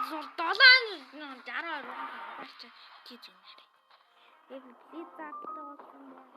60-аар гарч тийж үнээрээ. Яг билет заалтаа болсон байна.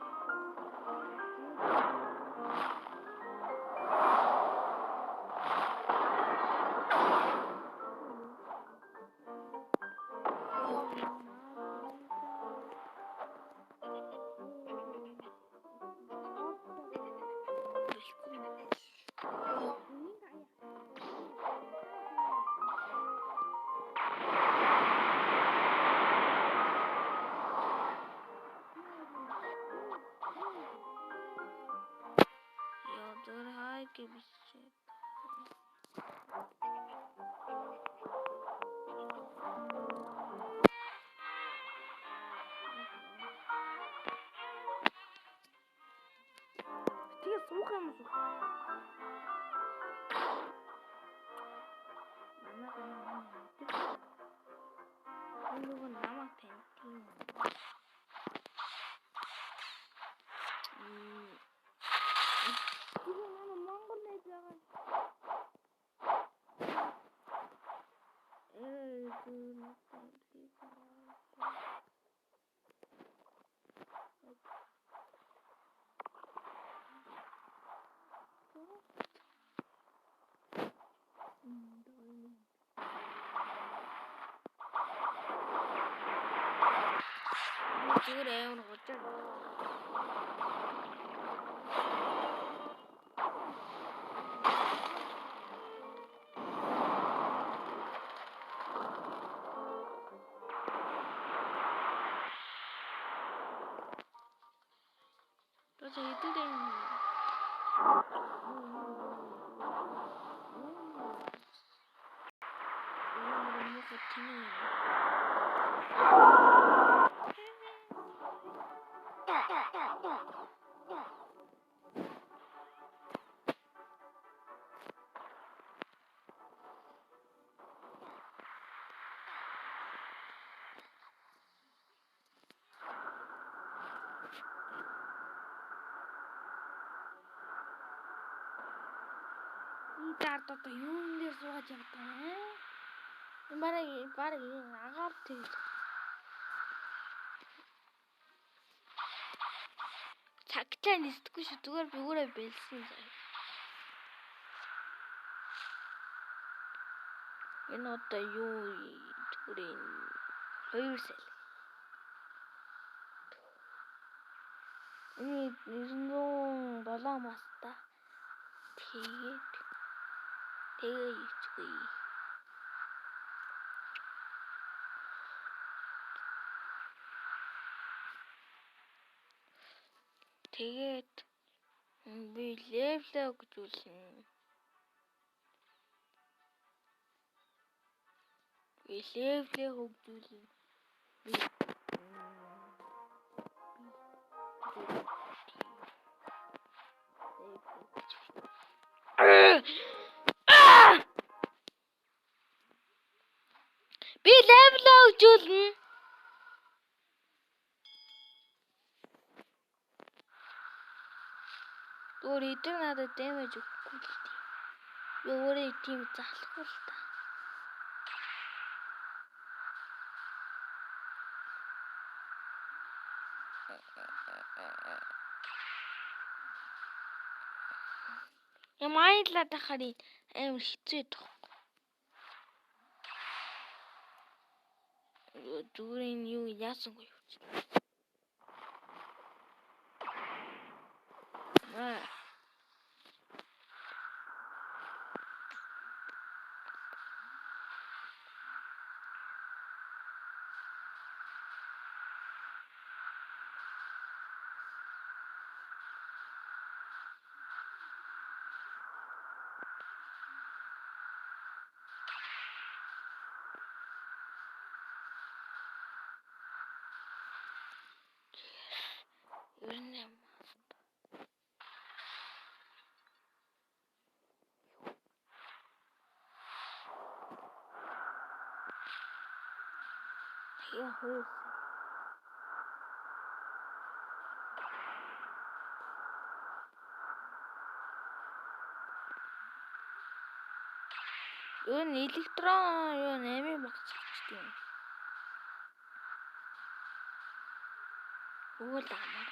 Тэгээ суух юм уу? Нөгөө намайг таньдیں۔ Монгол найз байгаа. Зүгээр амар гожоо. Тос хэдүүлээ. Тартата юун дээр сууж явдаг юм. Бараг агаар тэгж. Цагтаа нисдэггүй шүү. Зүгээр би өөрөө бэлсэн заяа. Энэ одоо юу зүгээр 2 сая. Энэ 907 маста. Тэгээ ичгүй. Тэгээд би левлээ өгжүүлнэ. Би левлээ өгжүүлнэ. Өөрөөр надад дэмэж өгөхгүй л тийм. Би өөрөө тийм залахгүй л та. Ямайлаад ахаар амар хэцүү тох. Зүгээр юу яасангүй юу. Яхуу. Юу н электрон юу 8 багц авчдаг юм. Өгөөл амар.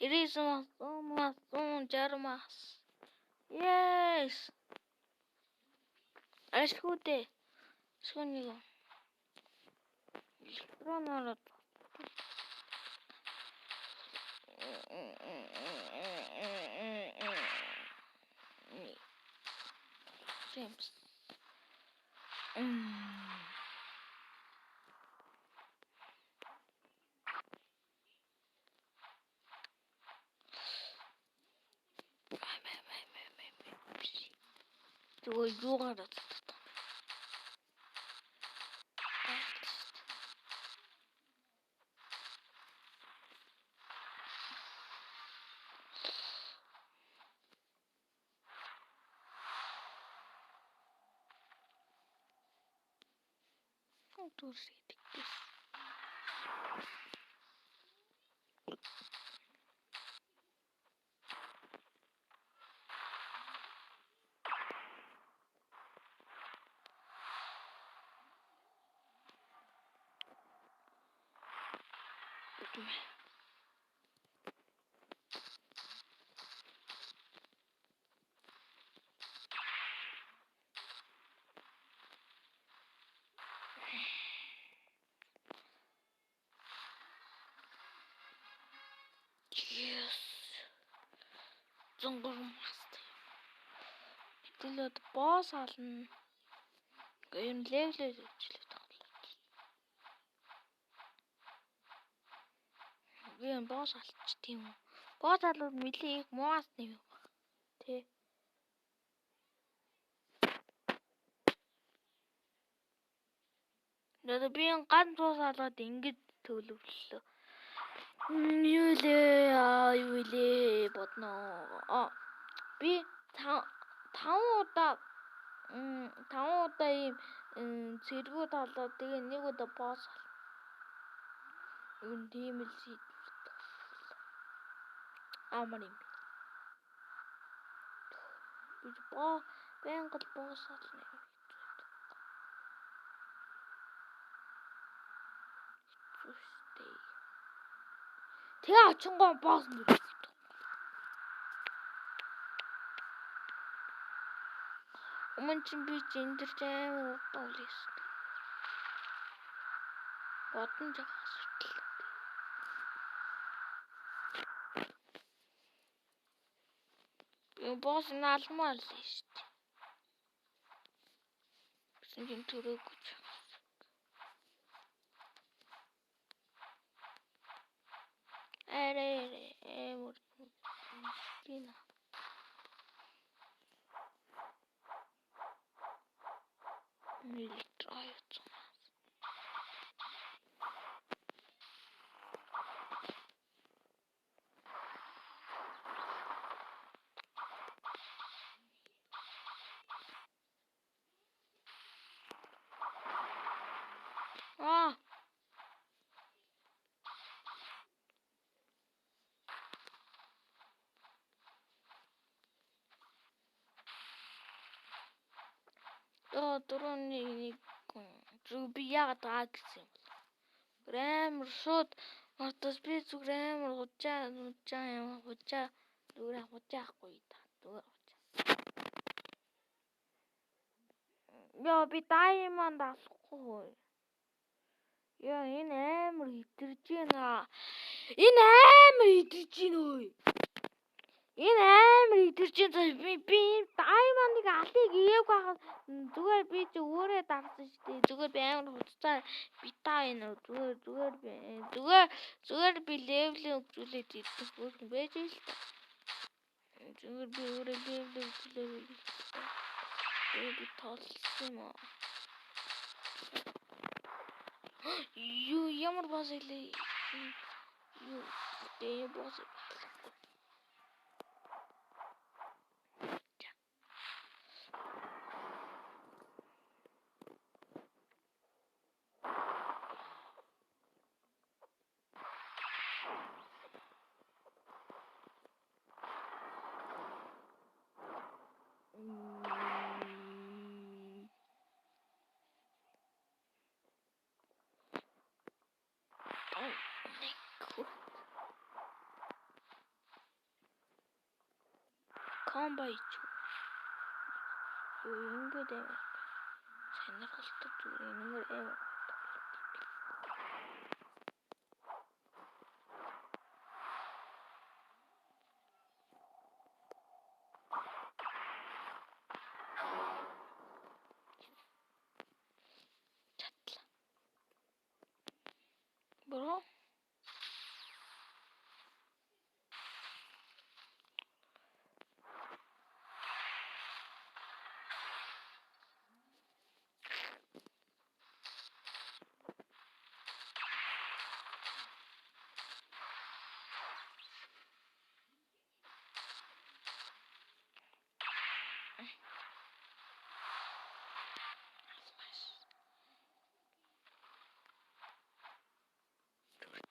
Ирээсэн жармас. Yes. Ашгүйдээ. Шүнийг. Электроноор James. Зүгээр юугаар татдаг. Туршид. Yes. Зонгор маст. Хэлээд босс ална. Гэн левлээ хийлээ тоглож. Гэн босс алч тийм үү. Босс алууд мэлийг муас нэв. Тэ. Тэгээд би ганц босс алаад ингэж төлөвлөлөө. Юу лээ бодно. Би 5 удаа ийм зэргүүд алаад тэгээ нэг удаа босс ал. Үн тийм л шийдвэрт. Амар юм. Би байнгал босс ална. Тэгээ очингоо босс нэр. Өмнө чинь би эндэрч амар удаа бодон жахаас хүртэл. Би босс наалмаар л шүү дээ. Бисэн төрөөгүй ч. Амар гина. Электройц. Дөрөвний нэг зүг би яагаад байгаа гэсэн юм. Граммар шууд мартаж би зүгээр амар хужаа зүгээр хужаахгүй та. Зүгээр хужаа. Яа би даймонд авахгүй. Яа энэ амар хитэрж байна. Энэ амар хитэрж байна. Би даймондыг алыг ээгүй хахад зүгээр би ч өөрөө дарсан шүү дээ. Зүгээр би амар хуцаа битаа энэ зүгээр би левел өгүүлээд ирдэг хүн байж л та. Зүгээр би өөрөө левел өгүүлээд би тоолсон юм аа. Юу ямар бос илээ. Юу дээ бос. Комбо ичүү. Ингээд сонирхолтой зүгээр энэгээр Bro.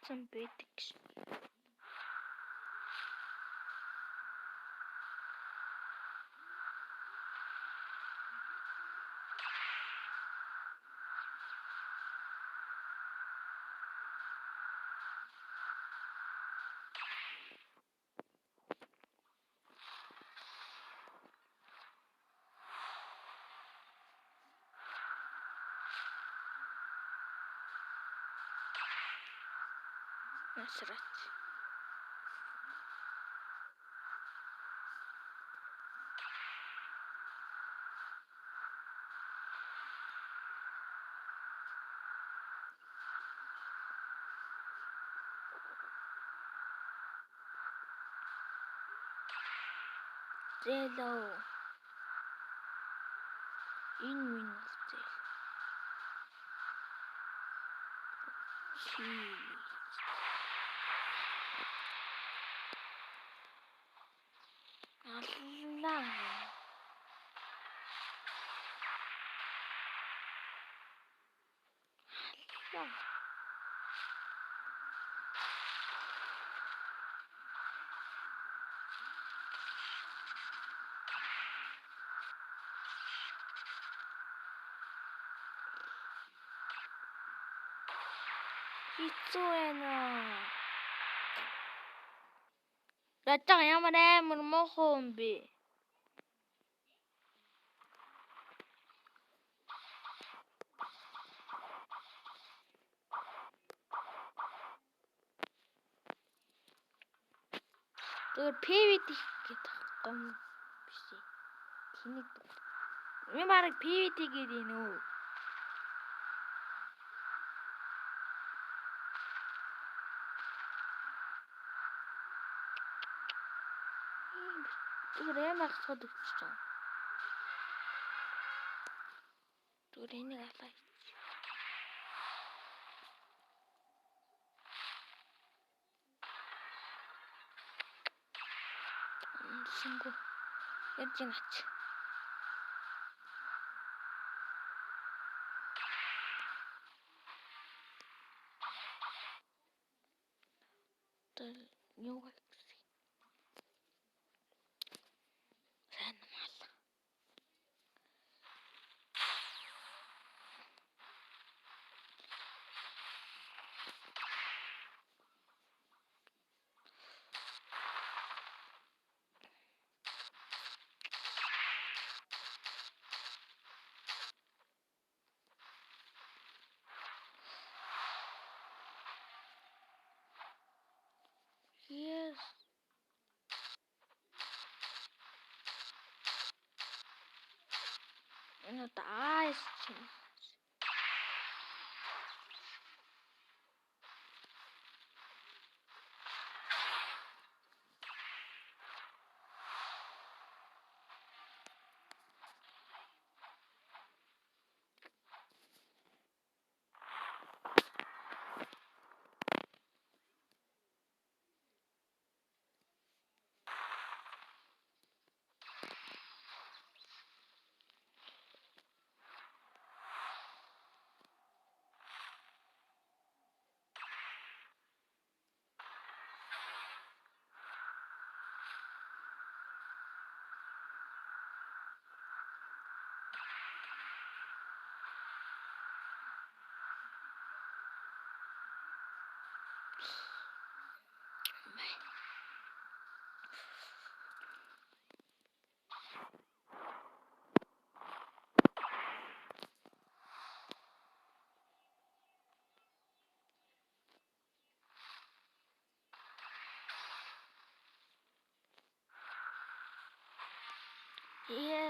Some basics. Насрать. Зэлөө. Энэ минь зэл. Чи. Аллаа. Аллаа. Хэцүү байна. Ятаг ямар амар муухай юм бэ? Тэр PVT гэдэг гом биш. Тэнийг би бараг PVT гэдэг нөө. Тэр ямар хацад өгч байгаа. Тэр энийг алаа. Шингүү. Яаж яач? Тэр юу вэ? Yes. Ну да,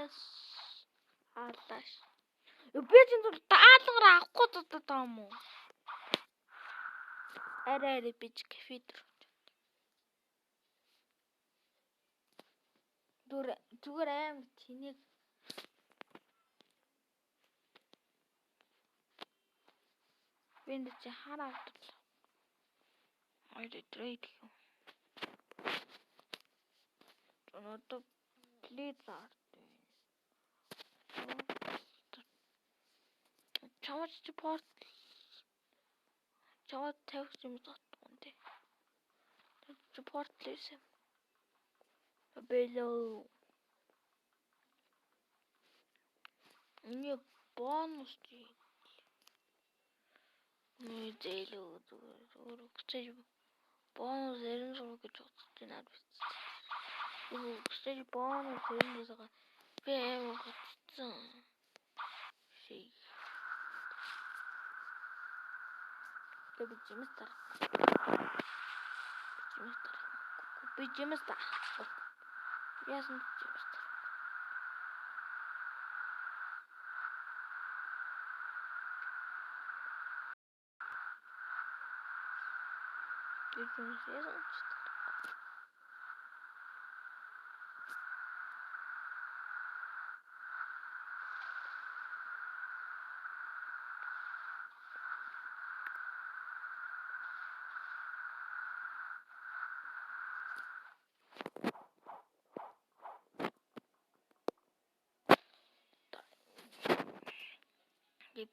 Яс. Хаалааш. Би ч энэ даалгаар авахгүй дутаад байгаа юм уу? Арай би ч кафедр. Зүгээр аим тэнэг. Би энэ чи хараа авдаг. Айдэ трейд юм. Одоо Blizzard. Чамд чи порт чамд тавих юм татсан тий. Чи порт лээсэн. Бэлөө. Мне бонус чи. Мне зээлөө зүгээр бонус 96 гэж бодож байна биз. Үгүй бонус 96 би амар хөтцөн. Ший. Би жимстер. Би жимстер. Яасан жимстер. Яасан.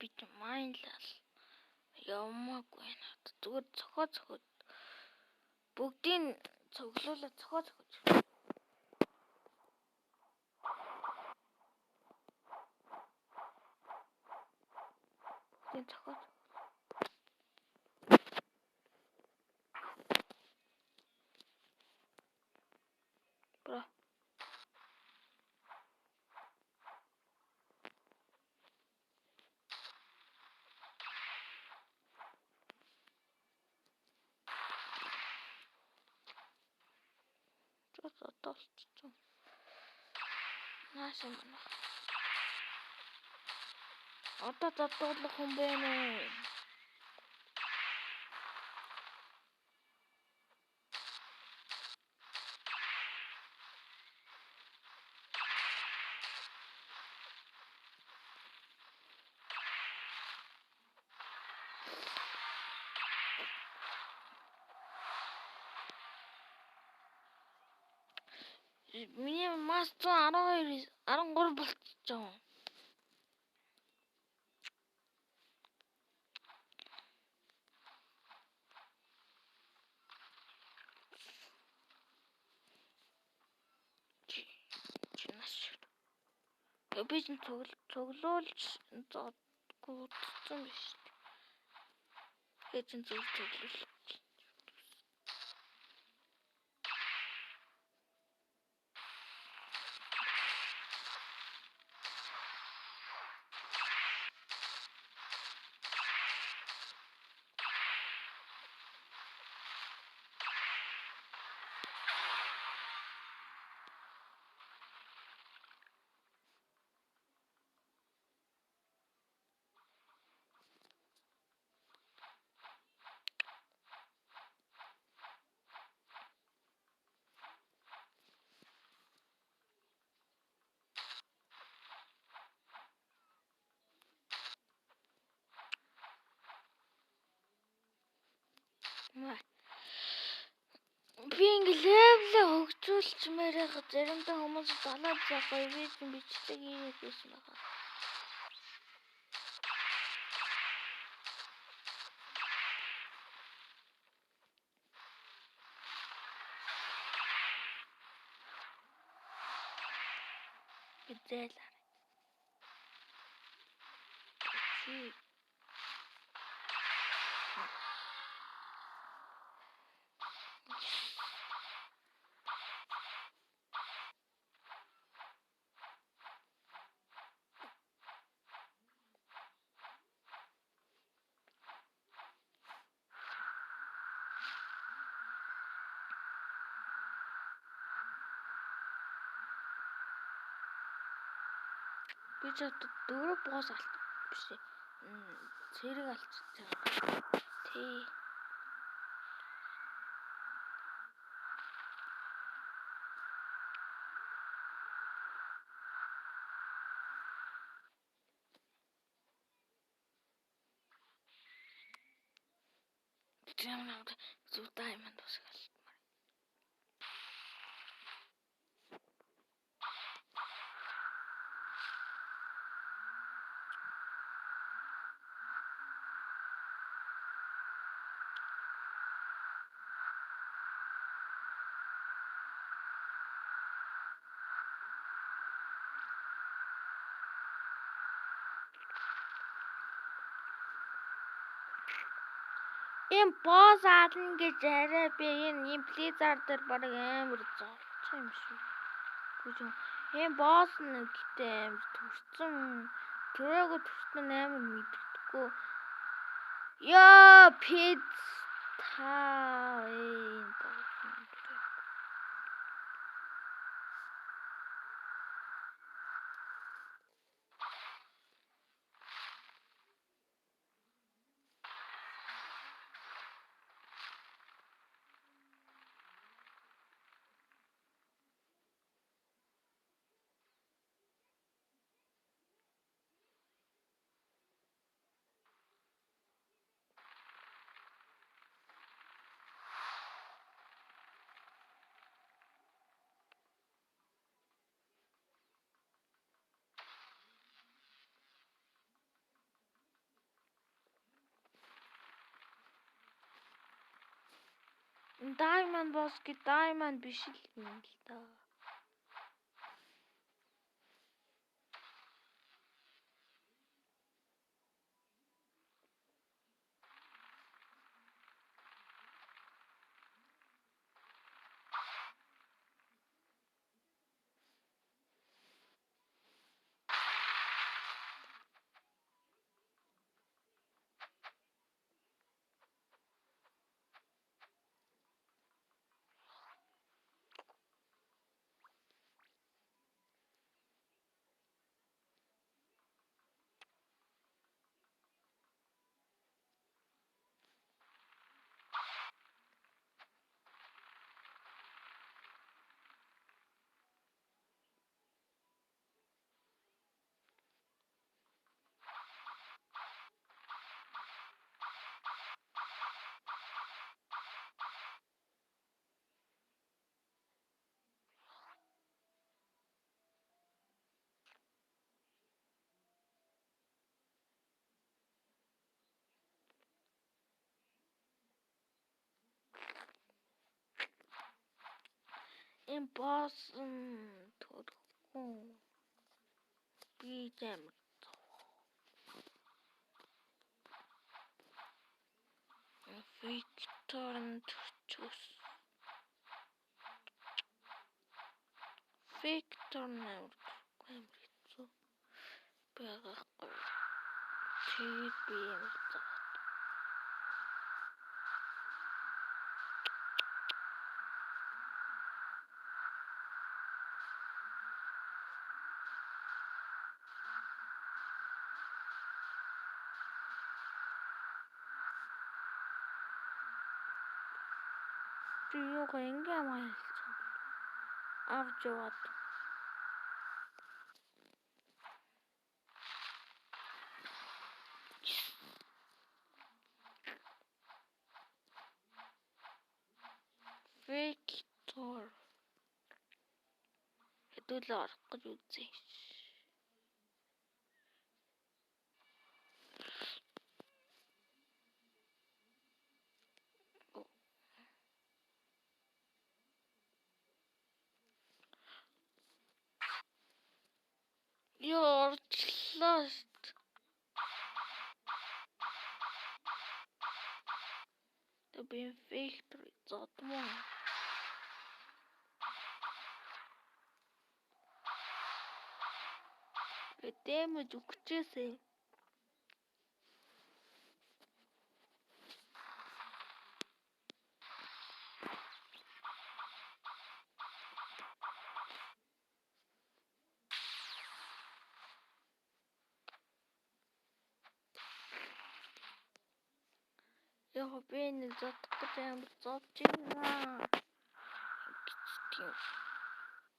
Би ч майнлал ямаагүй наад зүгээр цохоо бүгдийг цоглуулаад цохоо. Бүгдийг цохоо. Бра. Толцсон. Нааш юм. Одоо задуулах хүн байна уу? Миний мастер 12 13 болчихсон. Би ч цоглуулж гутцсан биш. Хэзээ цоглуул. Би ингэ левлээ хөгжүүлчмээр байгаа. Заримдаа хүмүүс далаад байгаа видео бичлэг хийгээд байсан байгаа. Бидээлээ. Би ч одоо 4 босс алт биш ээ. Цэрэг алчиж байгаа. Тий. Чамд зүг даймонд усгал. Ийм босс аална гэж арай би энэ Blizzard дээр баг амар золцсон юм шиг. Гүн ийм босс нэг гэдэг амар төрсөн. Төрөөгөө төрсөн амар мэддэггүй. Яа пиз та энэ босс. Diamond boss гэ diamond биш юм л да. Энэ босс төрөхгүй. Би зэмэр. Victor төрчөөс. Victor нэр хэцүү байгаагүй. Тэгээд би юм заа. Юу гэнгээ майлсан. Авч яваад. Victor. Хэдүүлээ орох гэж үзье. Ёорчлаа. Би Victor зодмоо. Дэмэж өгчээсэй. яг би нэг зодох гэж амар зодж байна. Тийм.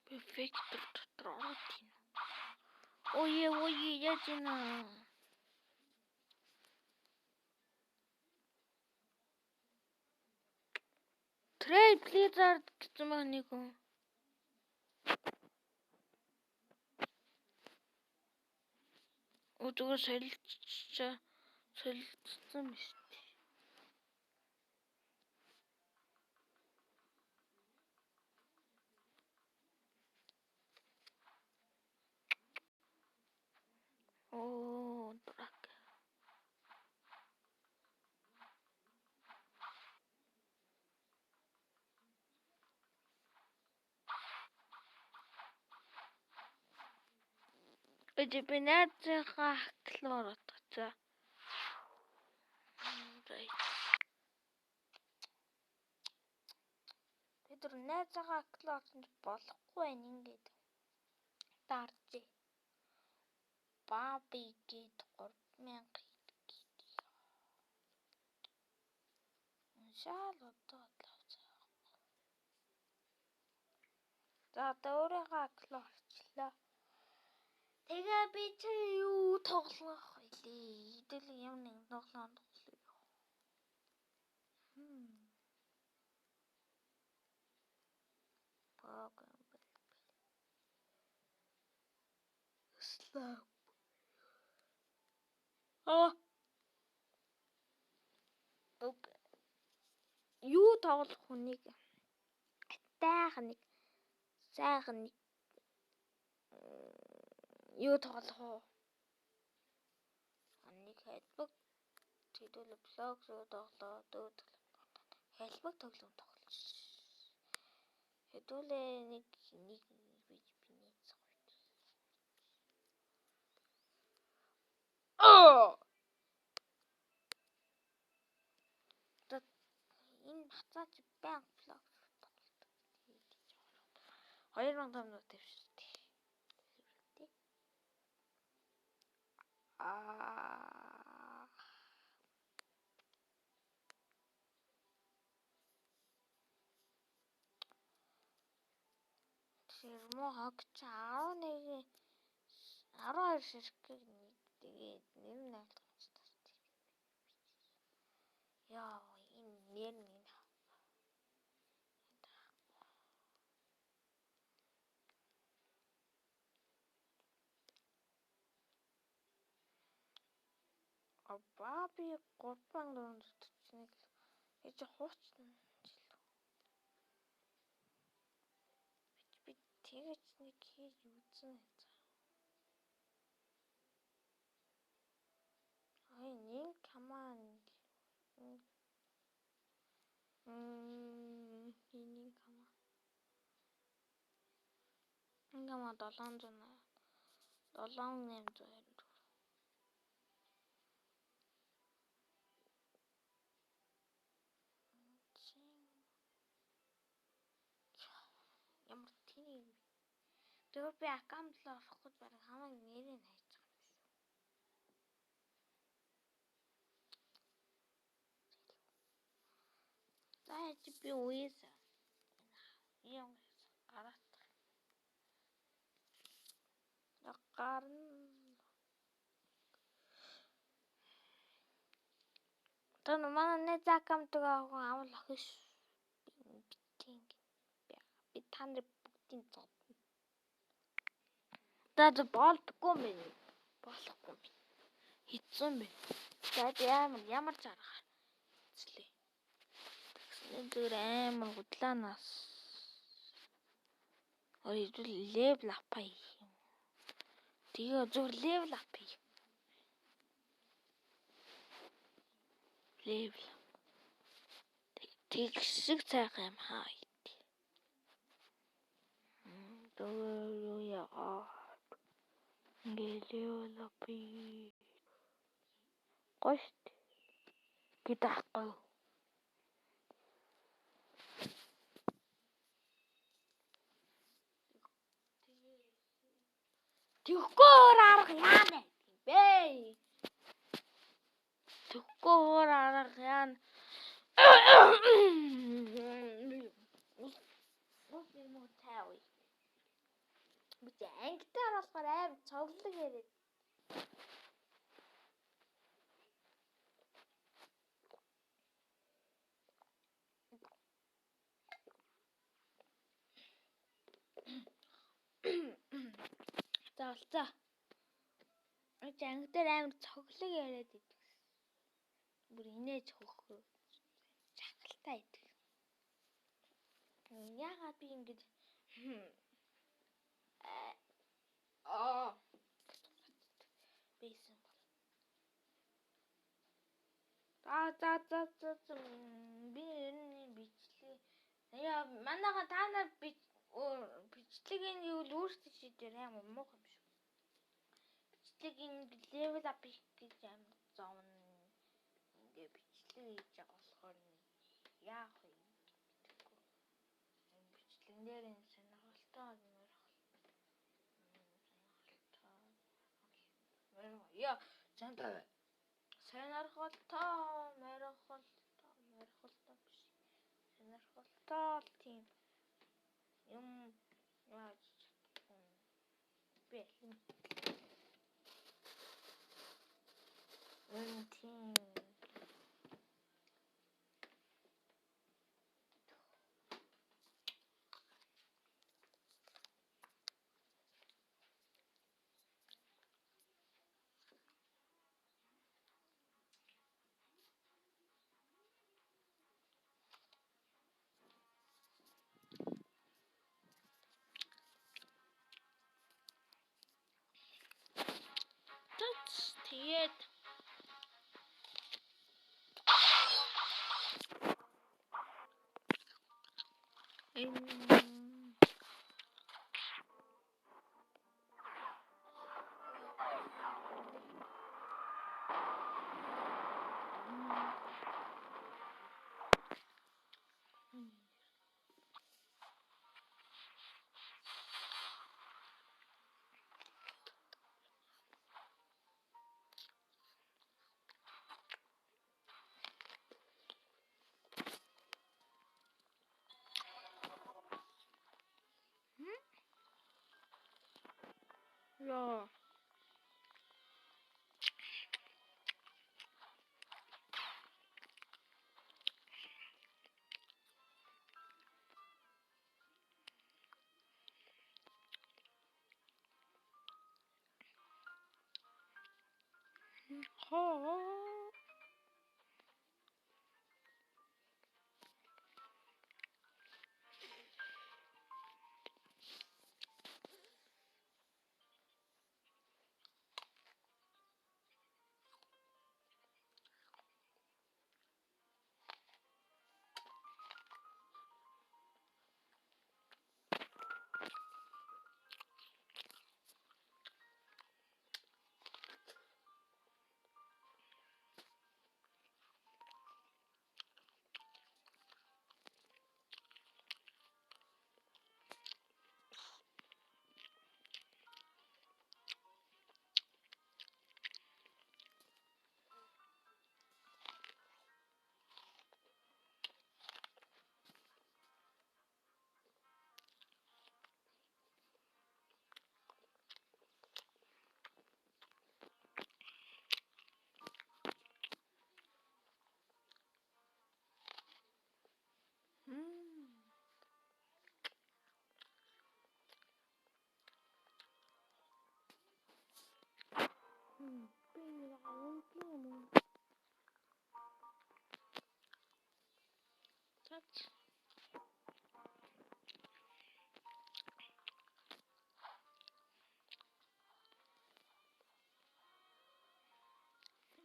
Би фектор дотор ороод байна. Ой яаж ийна. Trade Blizzard гэсэн маа нэг юм. Зүгээр солилцсон биш. Драк. Би найзынхаа клоор отгоцоо. Тэр найзынхаа клоор болохгүй байна ингээд. Даржээ. Баби гээд 3000 шал одоо лавцаа. За өөрийнхөө клоор орчлоо. Тэгээ би чи юу тоглох вэ? Идэл юм нэг тоглоом. Програм Слав. Окей. Юу тоглох хүнийг тайхан нэг сайхан нэг юу тоглох уу? Нэг хэлбэг хэдүүлээ блог руу тоглоо дөөд. Хэлбэг тоглоом тоглож. Хэдүүлээ нэг энэ хацаач баян блог тоглолт. 2500 тавьчихсан. Ширмо хогч 12 ширхэг нэг тэгээд нэр нь ойлгомжтой. Яа, энэ нэр нь Баби 3441 гэж хуучна жил. Би тэгэж нэг хийж үзэн. Нэг команд. Нэг команд 7824. Ямар тийм. Тэр би аккаунтлаа орох гэж бараг хамаг нэрийг хайж байгаа юм шүү. Зааж би үеэс юм гараад. Гарна. Тэр манай нэг аккаунтыг авах охиш. Би танд бүгдийн зодно. Дад болдгүй юм. Болохгүй юм. Хитсэн байна. Дад ямар зарах. Эцлээ. Тэгсэн зүгээр амар худлаанаас. Левел апай. Тэгээ зүгээр левел апай. Левел. Тэгшиг цайхан юм хаа. Дөө яа. Левел апай. Гошт. Гитахгүй. Тэгхгээр арга яана бэ? Тэгхгээр арга яана. болцоо. Анги дээр амар цоглог яриад идэг. Бүр инээж хөхөө. Чахалтай идэг. Яагаад би ингэж бейсэн бол. За би ер нь бичлэг. Яа манайха та нар бичлэгийн юу л өөрсдөө шийдээр амар муухай юм шүү. Бичлэгийн левел ап хийх гэж амар зовно. Ингээ бичлэг хийж байгаа болохоор яах вэ? Бичлэгэн дээр энэ сонирхолтой яа сонирхолтой биш. Сонирхолтой тийм юм яаж бэлэн тийм тэгээд яа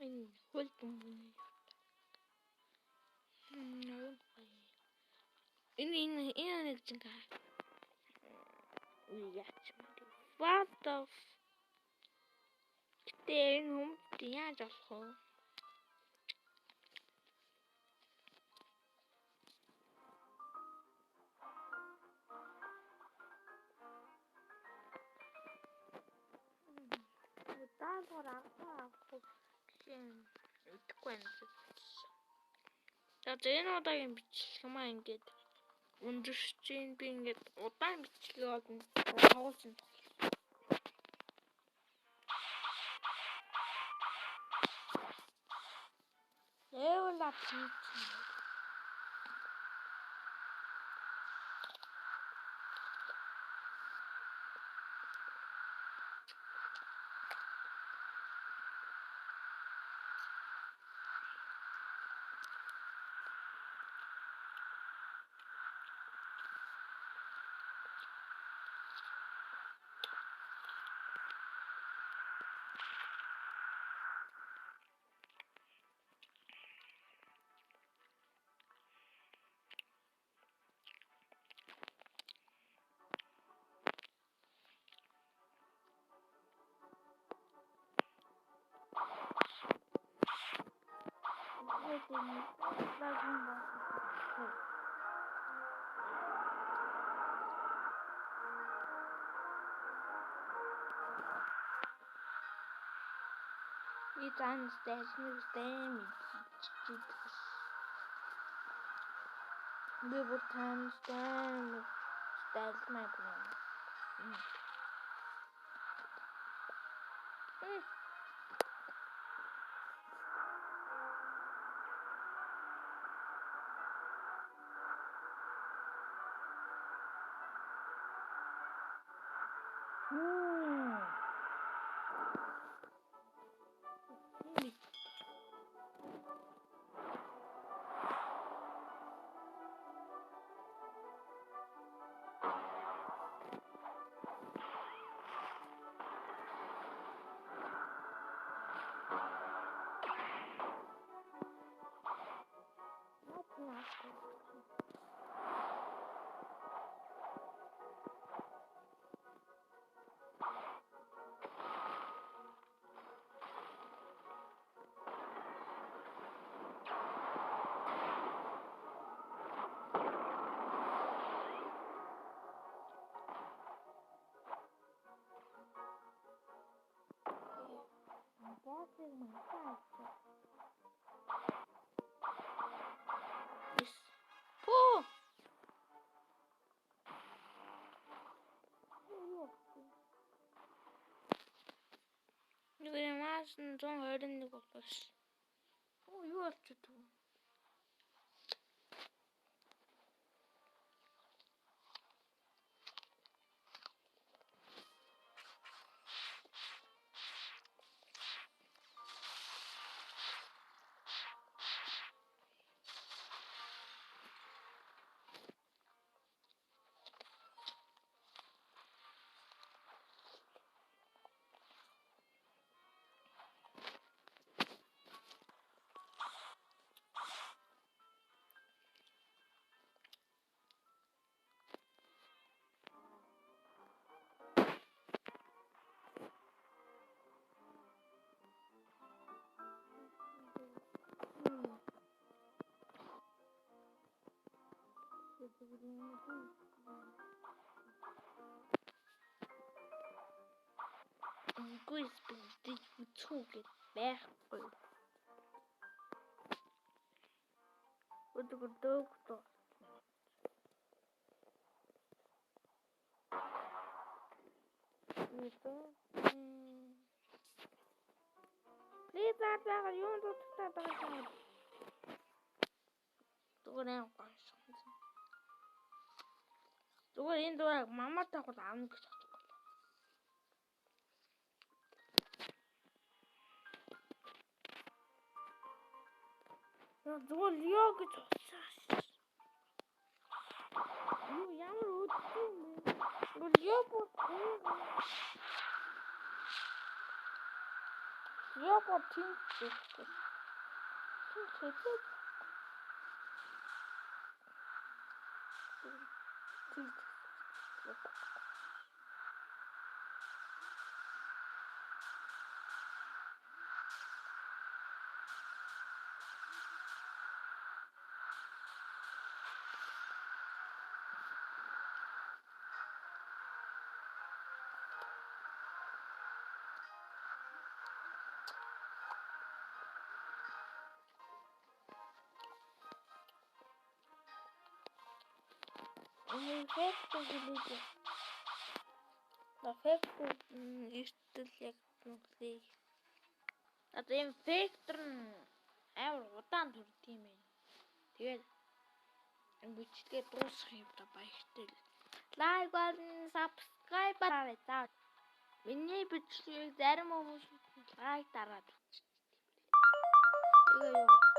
энэ хөл бөмбөний энэ нэг зинга яач what the тэр хүмүүс яаж болох вэ? Даалгавар авахгүй идэхгүй юм. За энэ удаагийн бичлэг маа ингээд өндөрчин би ингээд удаан бичлэг олно. Тоглосон. Level up хийж. It understands damage. We would understand that's my plan. Oh! 이거 맛은 좀 어른이 같았어. 이거 어쩌다. Guisbin toget værfrø. Og det går doktor. Please add back you want to start back. 누구 내가 관심. 누구 인도에 맘마 타고 나오는 그 자식. 야, 누가 리하게 줬어. 이거 양을 어떻게 해? 이거 리하고 리하고 틴트. Effecten gelegen. Effecten istelijk nog steeds. Dat effecten udan турдимээ. Тэгээд бүжиглээ дуусгах dabei хтэл. Лайк болон subscribe дараарай. Миний бичлэгийг зарим хүмүүс лайк дараад үзчих. Тэгээ юу